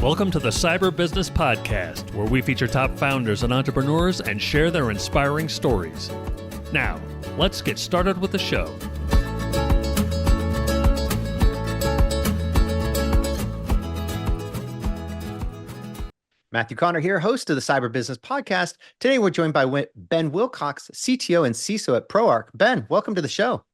Welcome to the Cyber Business Podcast, where we feature top founders and entrepreneurs and share their inspiring stories. Now, let's get started with the show. Matthew Connor here, host of the Cyber Business Podcast. Today, we're joined by Ben Wilcox, CTO and CISO at ProArch. Ben, welcome to the show.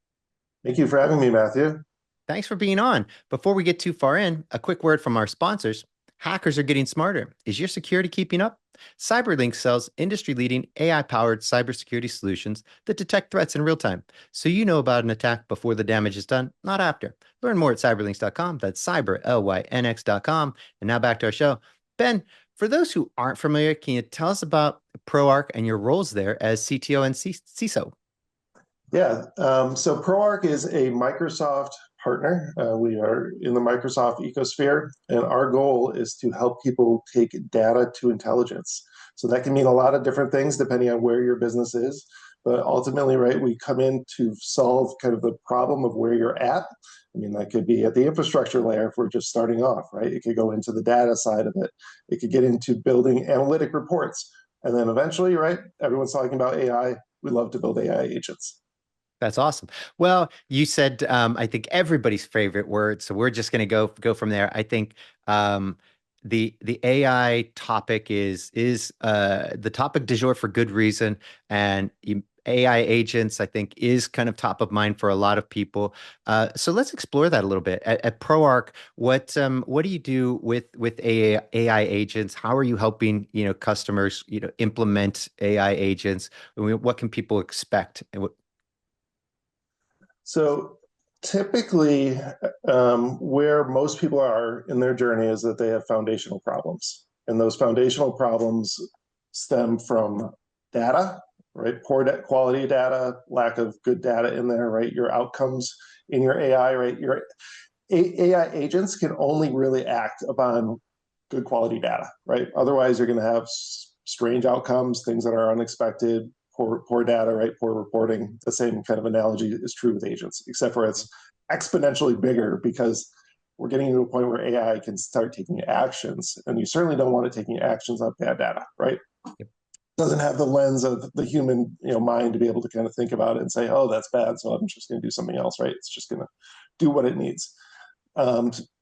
Thank you for having me, Matthew. Thanks for being on. Before we get too far in, a quick word from our sponsors. Hackers are getting smarter. Is your security keeping up? CyberLink sells industry-leading AI-powered cybersecurity solutions that detect threats in real time, so you know about an attack before the damage is done, not after. Learn more at cyberlinks.com. That's cyber, L-Y-N-X.com. And now back to our show. Ben, for those who aren't familiar, can you tell us about ProArch and your roles there as CTO and CISO? Yeah, so ProArch is a Microsoft partner. We are in the Microsoft ecosphere, and our goal is to help people take data to intelligence. So that can mean a lot of different things depending on where your business is. But ultimately, right, we come in to solve kind of the problem of where you're at. I mean, that could be at the infrastructure layer if we're just starting off, right? It could go into the data side of it. It could get into building analytic reports. And then eventually, right, everyone's talking about AI. We love to build AI agents. That's awesome. Well, you said, I think everybody's favorite word, so we're just going to go from there. I think the AI topic is the topic du jour for good reason, and AI agents, I think, is kind of top of mind for a lot of people. So let's explore that a little bit. At ProArch, what do you do with AI agents? How are you helping customers implement AI agents? What can people expect? So typically, where most people are in their journey is that they have foundational problems. And those foundational problems stem from data, right? Poor quality data, lack of good data in there, right? Your outcomes in your AI, right? Your AI agents can only really act upon good quality data, right? Otherwise, you're going to have strange outcomes, things that are unexpected, poor data, right? Poor reporting. The same kind of analogy is true with agents, except for it's exponentially bigger because we're getting to a point where AI can start taking actions, and you certainly don't want it taking actions on bad data, right? Yep. It doesn't have the lens of the human mind to be able to kind of think about it and say, oh, that's bad, so I'm just going to do something else, right? It's just going to do what it needs.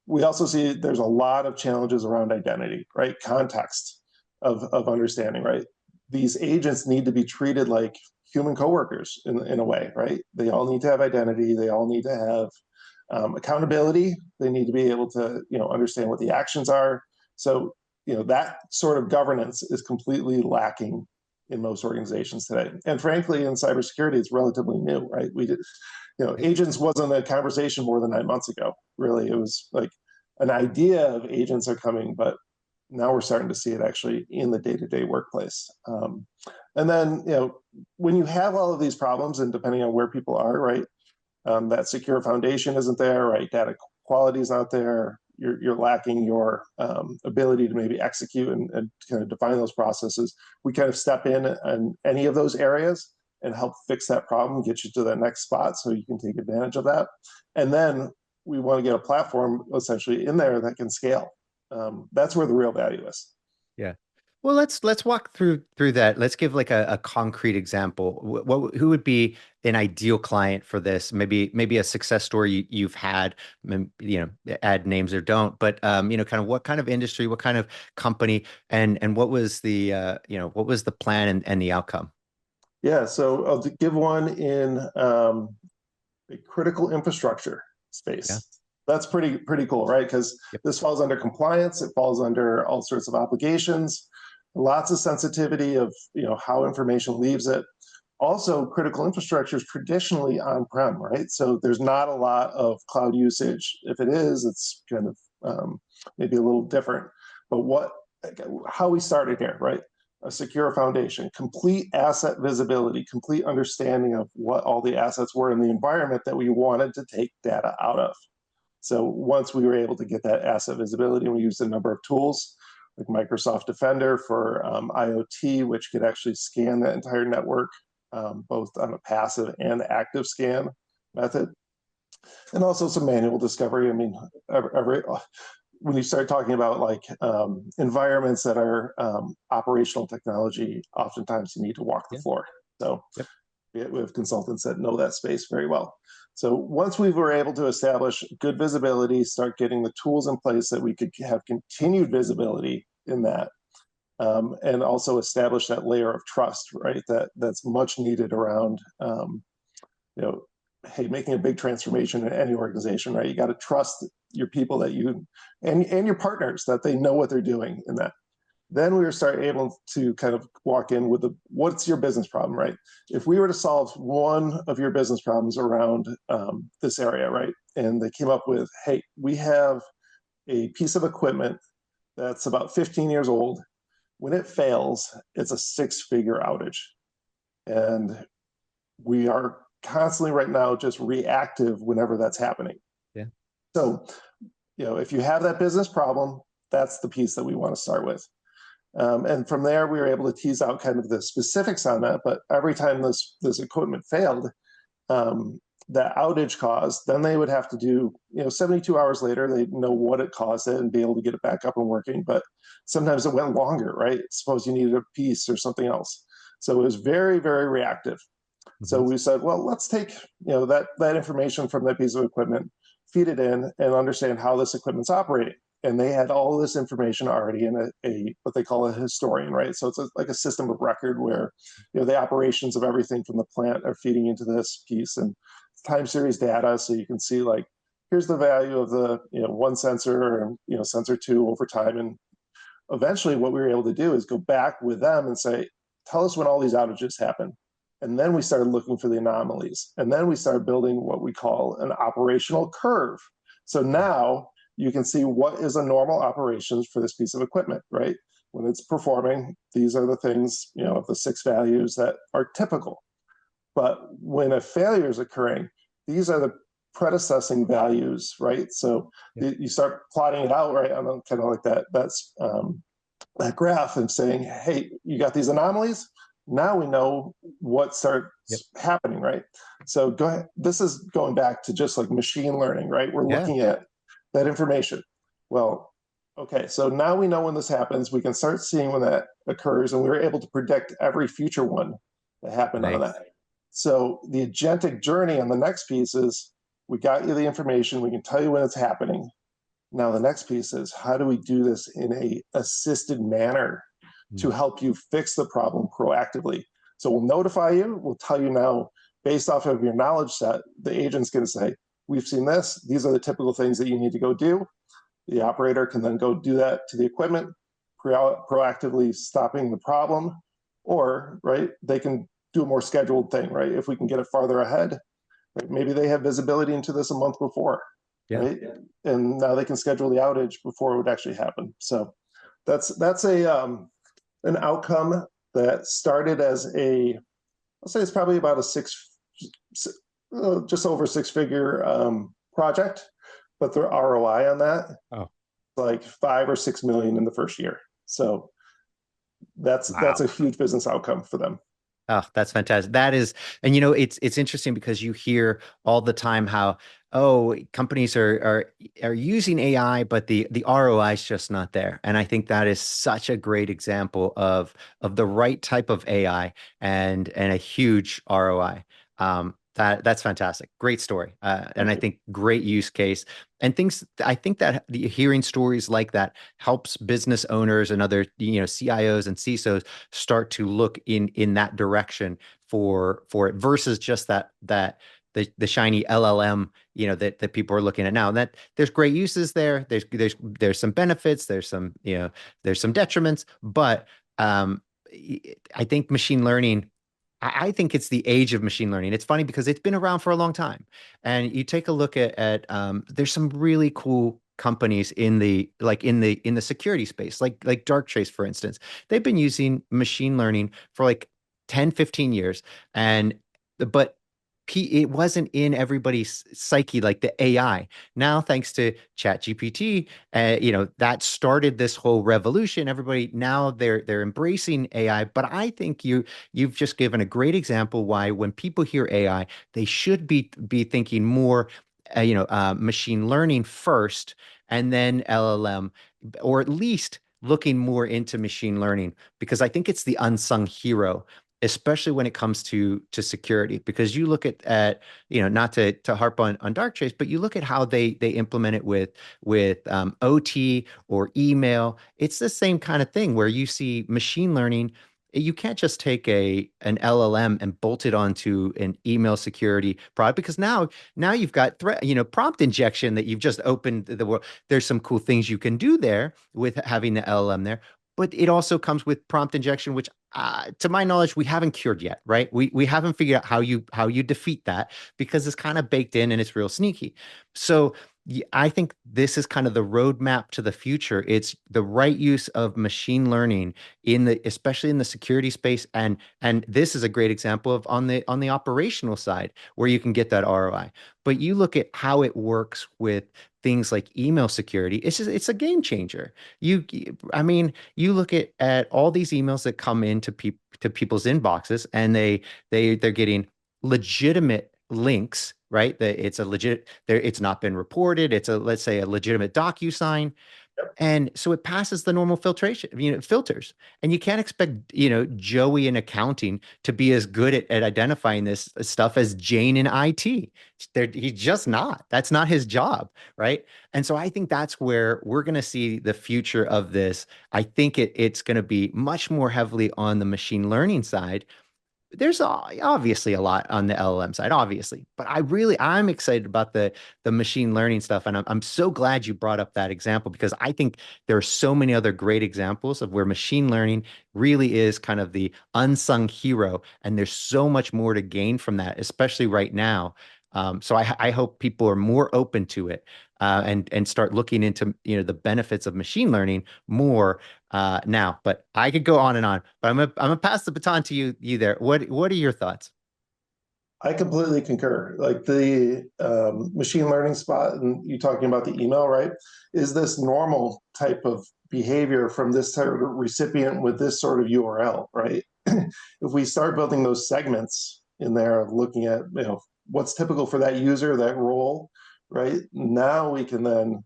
We also see there's a lot of challenges around identity, right? Context of understanding, right? These agents need to be treated like human coworkers in a way, right? They all need to have identity. They all need to have accountability. They need to be able to, understand what the actions are. So, that sort of governance is completely lacking in most organizations today. And frankly, in cybersecurity, it's relatively new, right? We did, agents wasn't a conversation more than 9 months ago. Really, it was like an idea of agents are coming, but now we're starting to see it actually in the day-to-day workplace. And then, when you have all of these problems, and depending on where people are, right, that secure foundation isn't there, right? Data quality is not there. You're lacking your ability to maybe execute and kind of define those processes. We kind of step in on any of those areas and help fix that problem, get you to that next spot so you can take advantage of that. And then we want to get a platform essentially in there that can scale. That's where the real value is. Yeah. Well, let's walk through that. Let's give like a concrete example. Who would be an ideal client for this? Maybe a success story you've had. Add names or don't. But kind of what kind of industry, what kind of company, and what was the what was the plan and the outcome? Yeah. So I'll give one in a critical infrastructure space. Yeah. That's pretty cool, right? Because This falls under compliance. It falls under all sorts of obligations, lots of sensitivity of how information leaves it. Also, critical infrastructure is traditionally on-prem, right? So there's not a lot of cloud usage. If it is, it's kind of maybe a little different. But how we started here, right? A secure foundation, complete asset visibility, complete understanding of what all the assets were in the environment that we wanted to take data out of. So once we were able to get that asset visibility, we used a number of tools like Microsoft Defender for IoT, which could actually scan that entire network, both on a passive and active scan method. And also some manual discovery. I mean, when you start talking about like environments that are operational technology, oftentimes you need to walk the floor. So Yep. we have consultants that know that space very well. So once we were able to establish good visibility, start getting the tools in place that we could have continued visibility in that, and also establish that layer of trust, right? That's much needed around, you know, hey, making a big transformation in any organization, right? You got to trust your people that you and your partners that they know what they're doing in that. Then we were start able to kind of walk in with what's your business problem, right? If we were to solve one of your business problems around this area, right? And they came up with, hey, we have a piece of equipment that's about 15 years old. When it fails, it's a 6-figure outage. And we are constantly right now just reactive whenever that's happening. Yeah. So, if you have that business problem, that's the piece that we want to start with. And from there, we were able to tease out kind of the specifics on that. But every time this equipment failed, that outage caused, then they would have to do, 72 hours later, they'd know what it caused it and be able to get it back up and working. But sometimes it went longer, right? Suppose you needed a piece or something else. So it was very, very reactive. Mm-hmm. So we said, well, let's take, that information from that piece of equipment, feed it in and understand how this equipment's operating. And they had all this information already in a what they call a historian, right? So it's like a system of record where, the operations of everything from the plant are feeding into this piece and time series data. So you can see like, here's the value of the, one sensor and, sensor 2 over time. And eventually what we were able to do is go back with them and say, tell us when all these outages happen. And then we started looking for the anomalies. And then we started building what we call an operational curve. So now you can see what is a normal operations for this piece of equipment, right? When it's performing, these are the things, of the 6 values that are typical. But when a failure is occurring, these are the predecessing values, right? So you start plotting it out, right? On kind of like that's that graph and saying, hey, you got these anomalies. Now we know what starts happening, right? So go ahead. This is going back to just like machine learning, right? We're looking at that information. Well, okay, so now we know when this happens. We can start seeing when that occurs, and we were able to predict every future one that happened on that. So the agentic journey on the next piece is, we got you the information, we can tell you when it's happening. Now the next piece is, how do we do this in a assisted manner to help you fix the problem proactively? So we'll notify you, we'll tell you now, based off of your knowledge set, the agent's gonna say, we've seen this, these are the typical things that you need to go do. The operator can then go do that to the equipment, proactively stopping the problem, or, right, they can do a more scheduled thing, right? If we can get it farther ahead, right? Maybe they have visibility into this a month before, right? And now they can schedule the outage before it would actually happen. So that's an outcome that started as I'll say it's probably about a just over 6-figure project, but the ROI on that, like 5 or 6 million in the first year. So that's a huge business outcome for them. Oh, that's fantastic. That is, and it's interesting because you hear all the time how, companies are using AI, but the ROI is just not there. And I think that is such a great example of the right type of AI and a huge ROI. That's fantastic. Great story. And I think great use case and things. I think that hearing stories like that helps business owners and other, CIOs and CISOs start to look in that direction for it versus just the shiny LLM, that people are looking at now. And that there's great uses there. There's some benefits. There's some detriments, but I think machine learning. I think it's the age of machine learning. It's funny because it's been around for a long time. And you take a look at there's some really cool companies in the security space, like Darktrace, for instance. They've been using machine learning for like 10, 15 years. But it wasn't in everybody's psyche like the AI. Now, thanks to ChatGPT, that started this whole revolution. Everybody now they're embracing AI. But I think you've just given a great example why when people hear AI, they should be thinking more machine learning first and then LLM, or at least looking more into machine learning, because I think it's the unsung hero, especially when it comes to security. Because you look at not to harp on Darktrace, but you look at how they implement it with OT or email. It's the same kind of thing where you see machine learning. You can't just take an LLM and bolt it onto an email security product, because now you've got prompt injection that you've just opened the world. There's some cool things you can do there with having the LLM there, but it also comes with prompt injection, which to my knowledge, we haven't cured yet, right? We haven't figured out how you defeat that, because it's kind of baked in and it's real sneaky. So I think this is kind of the roadmap to the future. It's the right use of machine learning especially in the security space, and this is a great example of on the operational side where you can get that ROI. But you look at how it works with things like email security. It's a game changer. I mean, you look at all these emails that come into people's inboxes, and they're getting legitimate links, right? That it's a legit there. It's not been reported. It's let's say a legitimate DocuSign. And so it passes the normal filters. And you can't expect, Joey in accounting to be as good at identifying this stuff as Jane in IT. He's just not. That's not his job, right? And so I think that's where we're going to see the future of this. I think it's going to be much more heavily on the machine learning side. There's obviously a lot on the LLM side, obviously, but I'm excited about the machine learning stuff, and I'm so glad you brought up that example, because I think there are so many other great examples of where machine learning really is kind of the unsung hero, and there's so much more to gain from that, especially right now. So I hope people are more open to it, and start looking into the benefits of machine learning more now. But I could go on and on. But I'm gonna pass the baton to you there. What are your thoughts? I completely concur. Like the machine learning spot, and you talking about the email, right? Is this normal type of behavior from this type of recipient with this sort of URL, right? If we start building those segments in there, looking at what's typical for that user, that role, right? Now we can then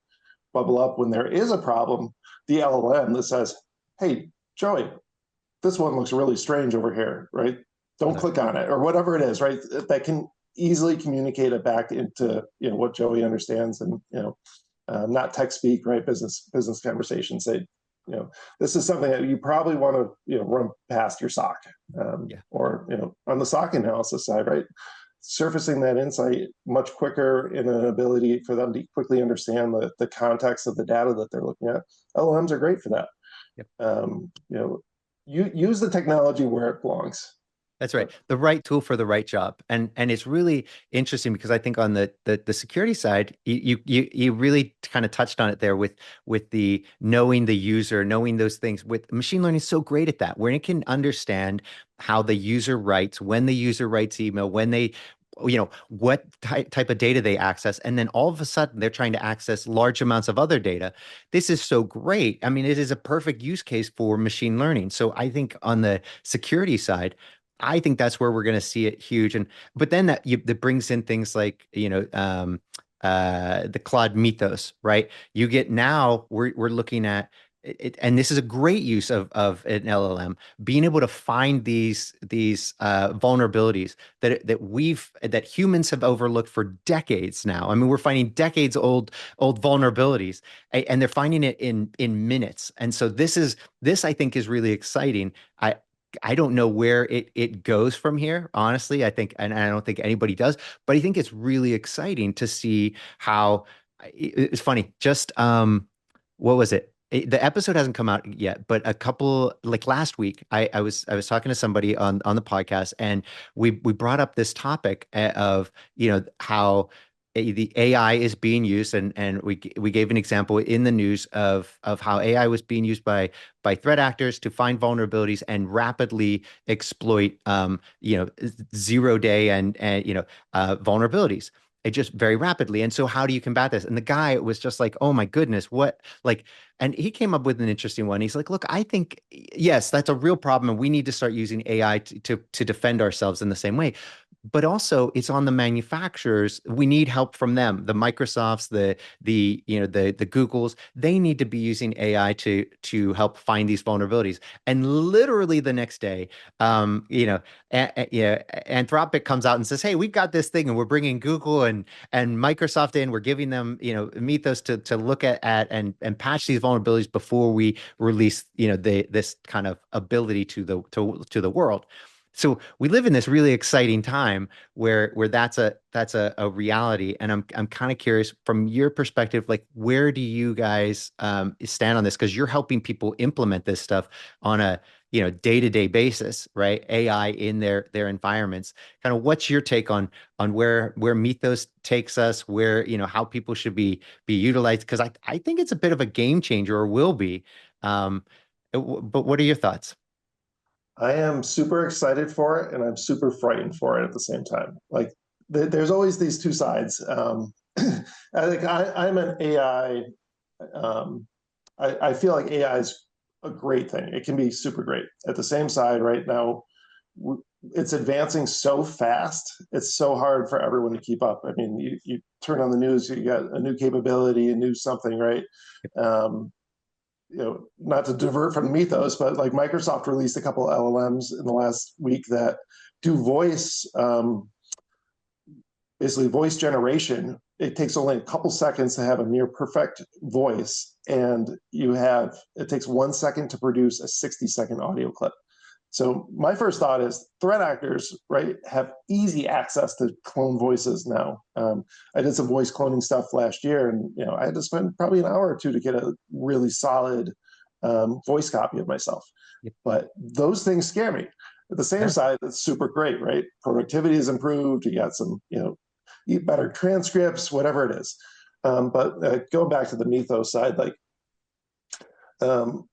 bubble up when there is a problem, the LLM that says, "Hey, Joey, this one looks really strange over here, right? Don't click on it," or whatever it is, right? That can easily communicate it back into what Joey understands, and not tech speak, right? Business conversation. Say, this is something that you probably want to run past your SOC, or on the SOC analysis side, right? Surfacing that insight much quicker, in an ability for them to quickly understand the context of the data that they're looking at. LLMs are great for that. Yep. You use the technology where it belongs. That's right. The right tool for the right job. And it's really interesting, because I think on the security side, you really kind of touched on it there with the knowing the user, knowing those things. With machine learning is so great at that, where it can understand how the user writes, when the user writes email, when they what type of data they access, and then all of a sudden they're trying to access large amounts of other data. This is so great. I mean, it is a perfect use case for machine learning. So I think on the security side, I think that's where we're going to see it huge. But then that brings in things like the Claude Mythos, right? You get now we're looking at it, and this is a great use of an LLM, being able to find these vulnerabilities that humans have overlooked for decades now. I mean, we're finding decades old vulnerabilities, and they're finding it in minutes. And so this I think is really exciting. I don't know where it goes from here, honestly. I think, and I don't think anybody does, but I think it's really exciting to see how it's funny. Just what was it? The episode hasn't come out yet, but a couple like last week, I was talking to somebody on the podcast, and we brought up this topic of how the AI is being used, and we gave an example in the news of how AI was being used by threat actors to find vulnerabilities and rapidly exploit 0 day and vulnerabilities. It just very rapidly. And so how do you combat this? And the guy was just like, oh my goodness, what, like, And he came up with an interesting one. He's like, look, I think, yes, that's a real problem. And we need to start using AI to defend ourselves in the same way. But also it's on the manufacturers. We need help from them. The Microsofts, the Googles, they need to be using AI to help find these vulnerabilities. And literally the next day, yeah, Anthropic comes out and says, "Hey, we've got this thing, and we're bringing Google and Microsoft in. We're giving them, Mythos to look at and patch these vulnerabilities before we release, this kind of ability to the world." So we live in this really exciting time where that's a reality, and I'm kind of curious from your perspective, like where do you guys stand on this? Because you're helping people implement this stuff on a day-to-day basis, right? AI in their environments. Kind of what's your take on where Mythos takes us, where how people should be utilized? Because I think it's a bit of a game changer, or will be. But what are your thoughts? I am super excited for it and I'm super frightened for it at the same time. Like there's always these two sides. I think I'm an AI. Um, I feel like AI is a great thing. It can be super great. At the same side, right now, it's advancing so fast. It's so hard for everyone to keep up. I mean, you turn on the news, you got a new capability, a new something, right? Um, not to divert from the Mythos, but like Microsoft released a couple of LLMs in the last week that do voice, basically voice generation. It takes only a couple seconds to have a near perfect voice, and it takes 1 second to produce a 60-second audio clip. So my first thought is threat actors, right, have easy access to clone voices now. I did some voice cloning stuff last year, and I had to spend probably an hour or two to get a really solid voice copy of myself. Yep. But those things scare me. At the same Yeah. side, it's super great, right? Productivity is improved. You got some, better transcripts, whatever it is. But going back to the Mythos side, like um,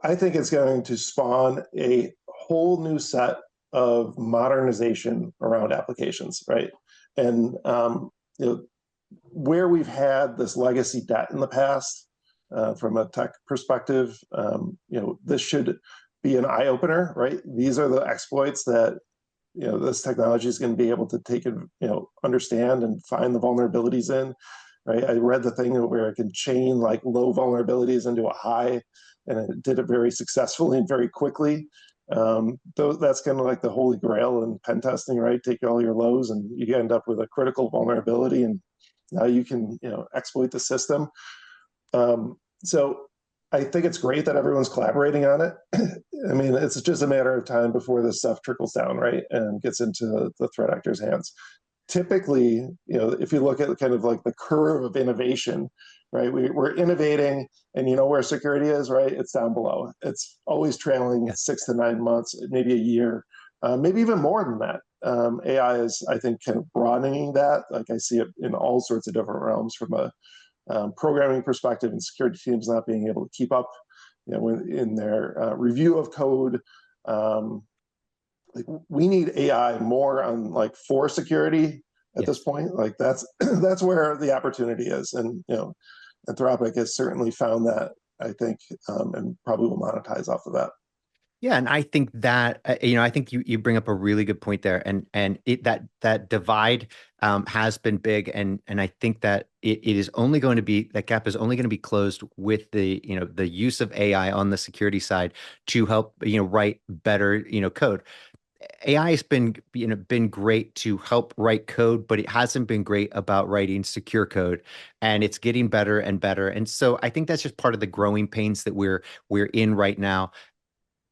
I think it's going to spawn a whole new set of modernization around applications, right? And where we've had this legacy debt in the past, from a tech perspective, this should be an eye opener, right? These are the exploits that this technology is going to be able to take and understand and find the vulnerabilities in, right? I read the thing where it can chain like low vulnerabilities into a high, and it did it very successfully and very quickly. That's kind of like the holy grail in pen testing, right? Take all your lows and you end up with a critical vulnerability, and now you can exploit the system. So I think it's great that everyone's collaborating on it. I mean, it's just a matter of time before this stuff trickles down, right, and gets into the threat actors' hands. Typically, if you look at kind of like the curve of innovation, right, we're innovating, and where security is, right, it's down below. It's always trailing 6 to 9 months, maybe a year, maybe even more than that. AI is, I think, kind of broadening that. Like I see it in all sorts of different realms, from a programming perspective, and security teams not being able to keep up, in their review of code. Like we need AI more on like for security at this point. Like that's that's where the opportunity is, and Anthropic has certainly found that, I think, and probably will monetize off of that. Yeah, and I think that I think you bring up a really good point there, and that divide has been big, and I think that it is only going to be, that gap is only going to be closed with the use of AI on the security side to help write better code. AI has been great to help write code, but it hasn't been great about writing secure code, and it's getting better and better. And so I think that's just part of the growing pains that we're in right now.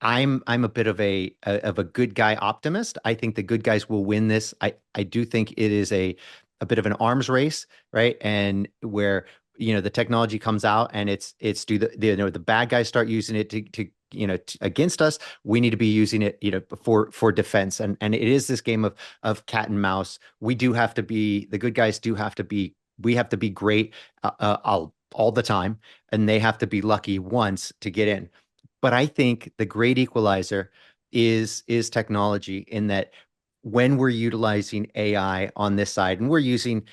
I'm a bit of a good guy optimist. I think the good guys will win this. I do think it is a bit of an arms race, right? And where the technology comes out and it's do the bad guys start using it to against us. We need to be using it for defense. And it is this game of cat and mouse. We do have to be, the good guys do have to be, we have to be great all the time, and they have to be lucky once to get in. But I think the great equalizer is technology, in that when we're utilizing AI on this side, and we're using,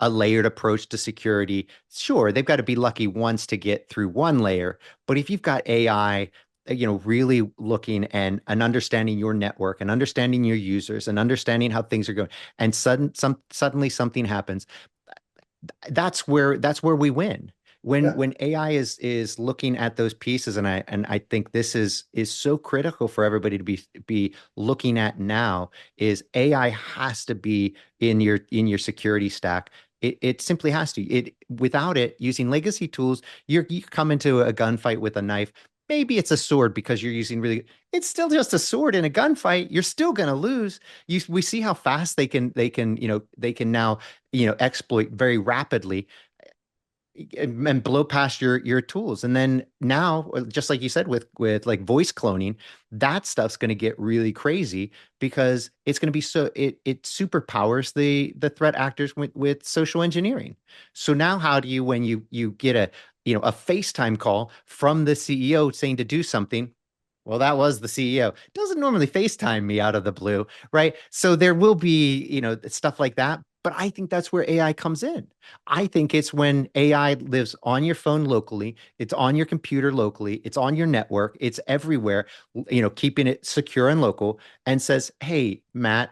a layered approach to security, sure, they've got to be lucky once to get through one layer. But if you've got AI, really looking and understanding your network and understanding your users and understanding how things are going, and suddenly something happens, that's where we win. When Yeah. when AI is looking at those pieces, and I think this is so critical for everybody to be looking at now, is AI has to be in your security stack. It simply has to. Without it, using legacy tools, you come into a gunfight with a knife. Maybe it's a sword because you're using really. It's still just a sword in a gunfight. You're still going to lose. We see how fast they can now exploit very rapidly and blow past your tools. And then now, just like you said, with like voice cloning, that stuff's going to get really crazy because it's going to be it superpowers the threat actors with social engineering. So now how do you, when you get a FaceTime call from the CEO saying to do something? Well, that was the CEO. Doesn't normally FaceTime me out of the blue, right? So there will be, stuff like that. But I think that's where AI comes in. I think it's when AI lives on your phone locally, it's on your computer locally, it's on your network, it's everywhere, keeping it secure and local, and says, "Hey, Matt,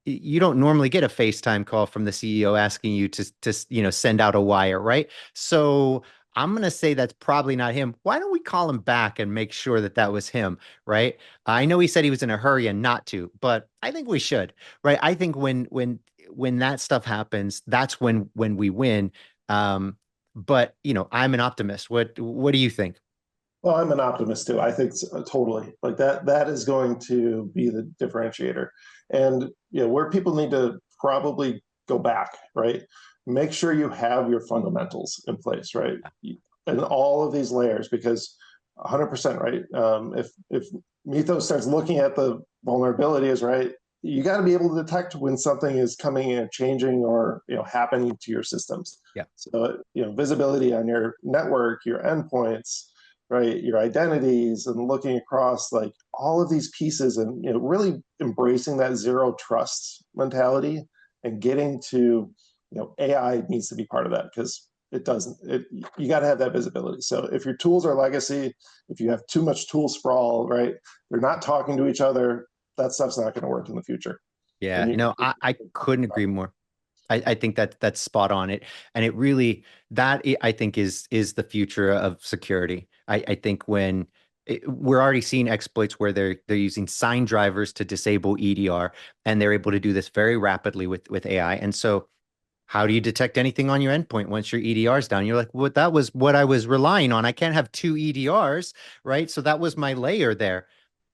you don't normally get a FaceTime call from the CEO asking you to send out a wire, right? So I'm going to say that's probably not him. Why don't we call him back and make sure that that was him, right? I know he said he was in a hurry and not to, but I think we should, right? I think when that stuff happens, that's when we win. But I'm an optimist. What do you think? Well, I'm an optimist too. I think totally like that is going to be the differentiator. And where people need to probably go back, right? Make sure you have your fundamentals in place, right? And all of these layers, because 100%, right? If Mythos starts looking at the vulnerabilities, right, you got to be able to detect when something is coming and changing or happening to your systems. Yeah. So visibility on your network, your endpoints, right, your identities, and looking across like all of these pieces, and really embracing that zero trust mentality, and getting to AI needs to be part of that, because it doesn't it you got to have that visibility. So if your tools are legacy, if you have too much tool sprawl, right, they're not talking to each other, that stuff's not going to work in the future. Yeah, And I couldn't agree more. I think that's spot on it. And it really, I think is the future of security. I think we're already seeing exploits where they're using sign drivers to disable EDR, and they're able to do this very rapidly with AI. And so how do you detect anything on your endpoint once your EDR is down? You're like, well, that was what I was relying on. I can't have two EDRs, right? So that was my layer there.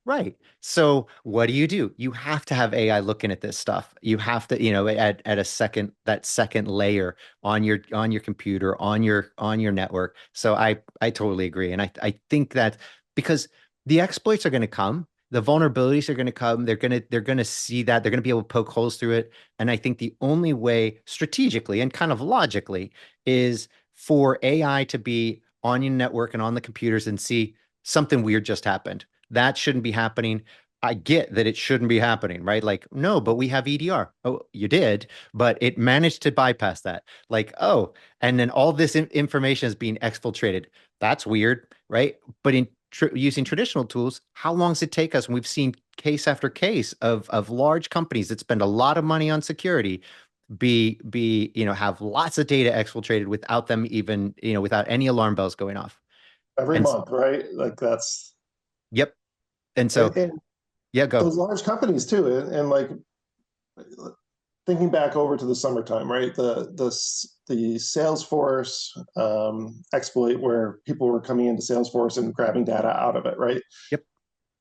Right. So what do? You have to have AI looking at this stuff. You have to, at that second layer on your computer, on your network. So I totally agree. And I think that because the exploits are going to come, the vulnerabilities are going to come, they're going to see that, they're going to be able to poke holes through it. And I think the only way strategically and kind of logically is for AI to be on your network and on the computers and see something weird just happened. That shouldn't be happening. I get that it shouldn't be happening, right? Like, no, but we have EDR. Oh, you did, but it managed to bypass that. Like, oh, and then all this information is being exfiltrated. That's weird, right? But using traditional tools, how long does it take us? And we've seen case after case of large companies that spend a lot of money on security have lots of data exfiltrated without them even, without any alarm bells going off. every And month, right? Like that's yep. And so, and yeah, go. those large companies too, and like thinking back over to the summertime, right? The Salesforce exploit where people were coming into Salesforce and grabbing data out of it, right? Yep.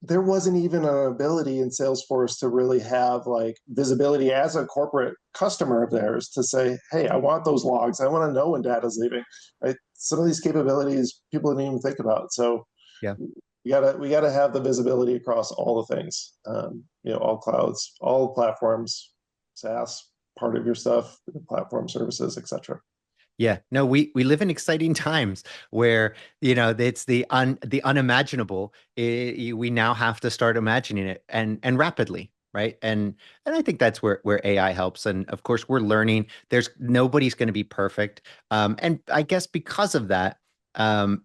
There wasn't even an ability in Salesforce to really have like visibility as a corporate customer of theirs to say, hey, I want those logs. I want to know when data's leaving, right? Some of these capabilities people didn't even think about. So Yeah. we gotta have the visibility across all the things, all clouds, all platforms, SaaS, part of your stuff, platform services, etc. Yeah. No, we live in exciting times where, it's the unimaginable. We now have to start imagining it and rapidly. right? And I think that's where AI helps. And of course, we're learning. There's nobody's going to be perfect. And I guess because of that,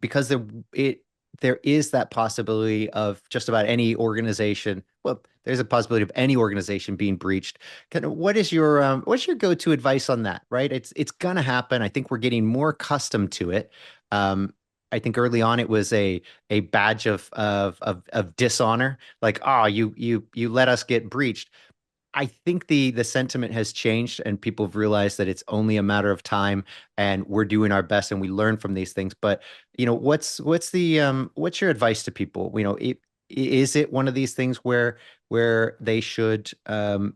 because it there is that possibility of just about any organization. Well, there's a possibility of any organization being breached. What's your go-to advice on that, right? It's gonna happen. I think we're getting more accustomed to it. Um, I think early on it was a badge of dishonor, like, oh, you let us get breached. I think the sentiment has changed and people have realized that it's only a matter of time and we're doing our best and we learn from these things. But what's your advice to people? Is it one of these things where they should be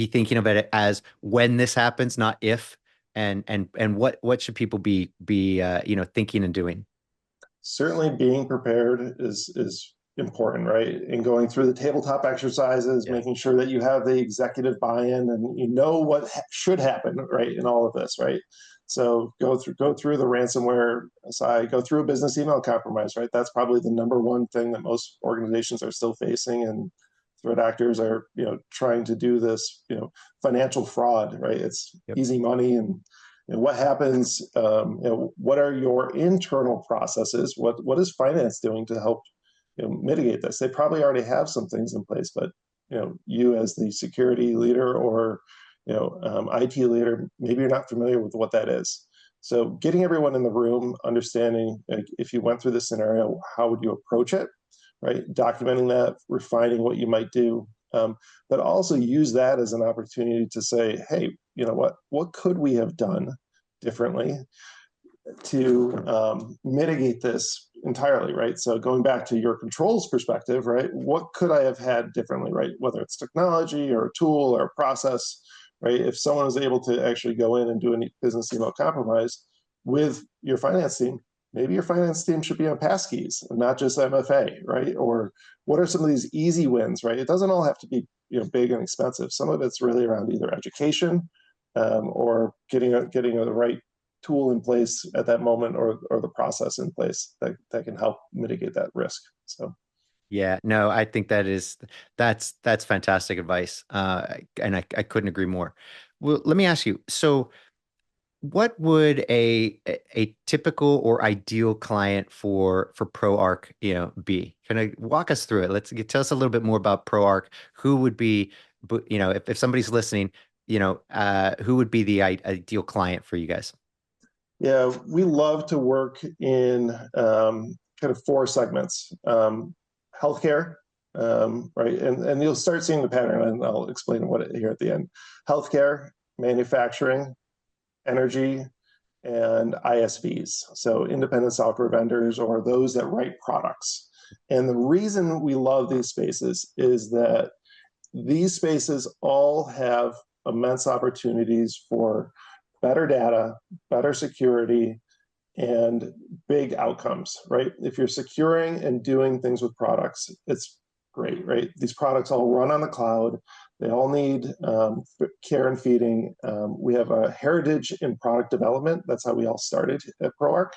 thinking of it as when this happens, not if, and what should people be thinking and doing? Certainly being prepared is important, right? And going through the tabletop exercises, Yeah. making sure that you have the executive buy-in and you know what should happen, right, in all of this, right? So go through the ransomware side, go through a business email compromise, right? That's probably the number one thing that most organizations are still facing, and threat actors are, trying to do this, financial fraud, right? It's Yep. easy money, and what happens, what are your internal processes? What is finance doing to help mitigate this? They probably already have some things in place, but you as the security leader or IT leader, maybe you're not familiar with what that is. So getting everyone in the room, understanding, like, if you went through this scenario, how would you approach it, right? Documenting that, refining what you might do, but also use that as an opportunity to say, hey, you know what could we have done differently to mitigate this entirely, right? So going back to your controls perspective, right? What could I have had differently, right? Whether it's technology or a tool or a process, right? If someone is able to actually go in and do a business email compromise with your finance team, maybe your finance team should be on passkeys and not just MFA, right? Or what are some of these easy wins, right? It doesn't all have to be big and expensive. Some of it's really around either education or getting the right tool in place at that moment, or the process in place that can help mitigate that risk. So Yeah, no, I think that's fantastic advice. And I couldn't agree more. Well, let me ask you, so what would a typical or ideal client for ProArch, be? Can I walk us through it? Tell us a little bit more about ProArch. Who would be, if somebody's listening, who would be the ideal client for you guys? yeah, we love to work in kind of four segments: healthcare, right, and you'll start seeing the pattern, and I'll explain what it here at the end. Healthcare, manufacturing, energy, and ISVs, so independent software vendors or those that write products. And the reason we love these spaces is that these spaces all have immense opportunities for better data, better security, and big outcomes, right? If you're securing and doing things with products, it's great, right? These products all run on the cloud. They all need care and feeding. We have a heritage in product development. That's how we all started at ProArch.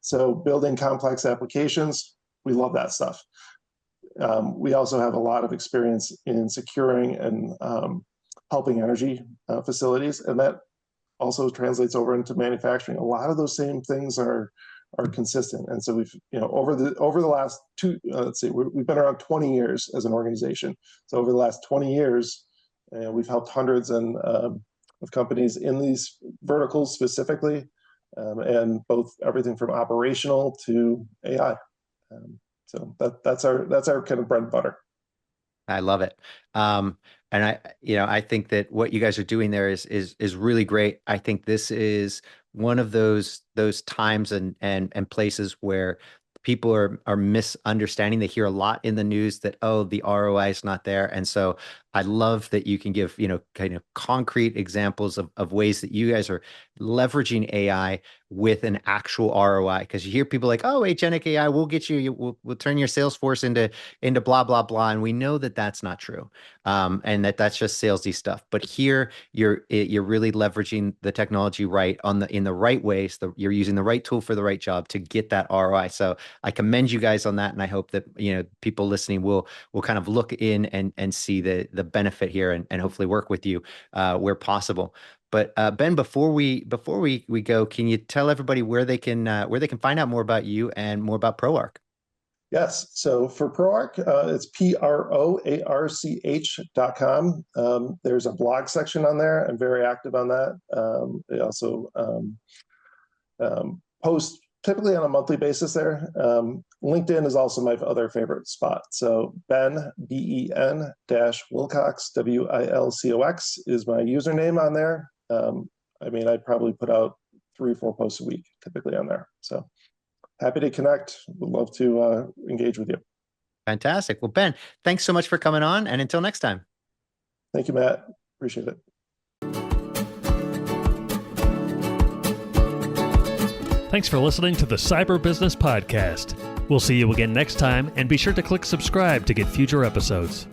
So building complex applications, we love that stuff. We also have a lot of experience in securing and helping energy facilities, and that also translates over into manufacturing. A lot of those same things are consistent, and so we've over the last we've been around 20 years as an organization. So over the last 20 years, we've helped hundreds of companies in these verticals specifically, and both everything from operational to AI. So that's our kind of bread and butter. I love it. And I think that what you guys are doing there is really great. I think this is one of those times and places where people are misunderstanding. They hear a lot in the news that, oh, the ROI is not there. And so I love that you can give, kind of concrete examples of ways that you guys are leveraging AI with an actual ROI. Because you hear people like, oh, agentic AI, we'll get you, we'll turn your sales force into blah, blah, blah. And we know that that's not true. And that's just salesy stuff. But here you're really leveraging the technology right in the right ways. You're using the right tool for the right job to get that ROI. So I commend you guys on that. And I hope that, people listening will kind of look in and see the benefit here and hopefully work with you where possible. But Ben, before we go, can you tell everybody where they can find out more about you and more about ProArch? Yes. So for ProArch, it's PROARCH.com. There's a blog section on there. I'm very active on that. I also post typically on a monthly basis there. LinkedIn is also my other favorite spot. So Ben, BEN Wilcox, WILCOX is my username on there. I probably put out 3 or 4 posts a week typically on there. So happy to connect. Would love to engage with you. Fantastic. Well, Ben, thanks so much for coming on. And until next time. Thank you, Matt. Appreciate it. Thanks for listening to the Cyber Business Podcast. We'll see you again next time, and be sure to click subscribe to get future episodes.